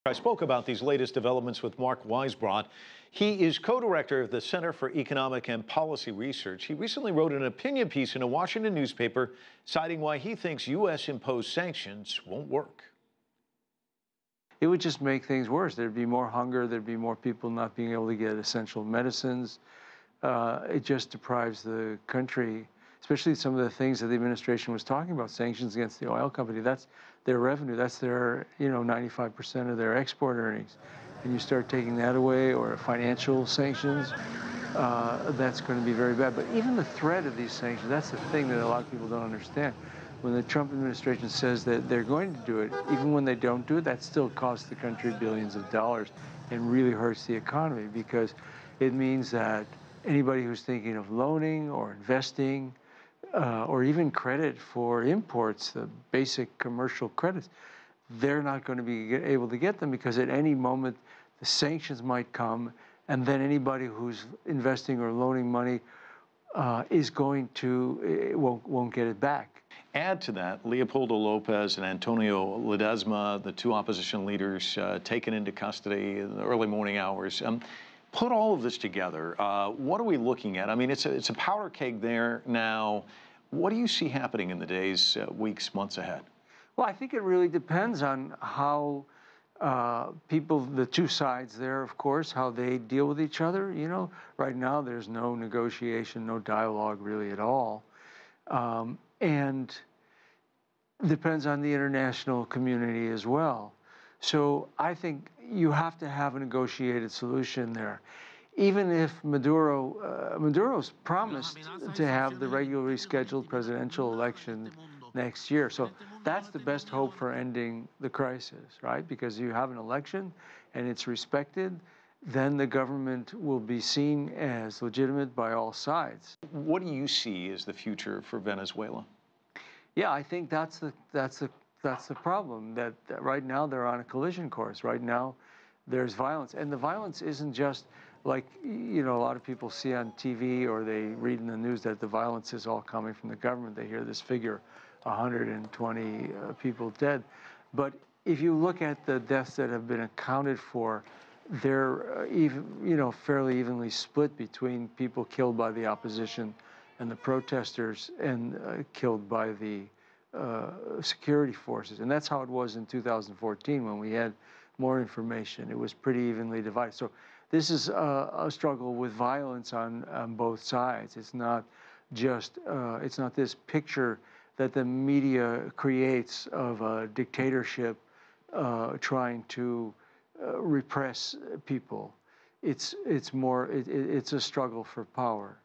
I spoke about these latest developments with Mark Weisbrot. He is co-director of the Center for Economic and Policy Research. He recently wrote an opinion piece in a Washington newspaper citing why he thinks U.S.-imposed sanctions won't work. It would just make things worse. There'd be more hunger. There'd be more people not being able to get essential medicines. It just deprives the country, especially some of the things that the administration was talking about, sanctions against the oil company. That's their revenue. That's their, 95% of their export earnings. And you start taking that away, or financial sanctions, that's going to be very bad. But even the threat of these sanctions, that's the thing that a lot of people don't understand. When the Trump administration says that they're going to do it, even when they don't do it, that still costs the country billions of dollars and really hurts the economy, because it means that anybody who's thinking of loaning or investing or even credit for imports, the basic commercial credits, they're not going to be able to get them, because at any moment the sanctions might come, and then anybody who's investing or loaning money won't get it back. Add to that, Leopoldo Lopez and Antonio Ledesma, the two opposition leaders taken into custody in the early morning hours. Put all of this together, what are we looking at? I mean, it's a powder keg there now. What do you see happening in the days, weeks, months ahead? Well, I think it really depends on how people, the two sides there, of course, how they deal with each other. Right now there's no negotiation, no dialogue really at all. And depends on the international community as well. So I think you have to have a negotiated solution there. Even if Maduro's promised to have the regularly scheduled presidential election next year. So that's the best hope for ending the crisis, right? Because you have an election and it's respected, then the government will be seen as legitimate by all sides. What do you see as the future for Venezuela? Yeah, I think that's the problem, that right now they're on a collision course. Right now there's violence, and the violence isn't just like, a lot of people see on TV or they read in the news that the violence is all coming from the government. They hear this figure, 120 people dead. But if you look at the deaths that have been accounted for, they're fairly evenly split between people killed by the opposition and the protesters, and killed by the security forces. And that's how it was in 2014 when we had more information. It was pretty evenly divided. So this is a struggle with violence on both sides. It's not just, it's not this picture that the media creates of a dictatorship trying to repress people. It's a struggle for power.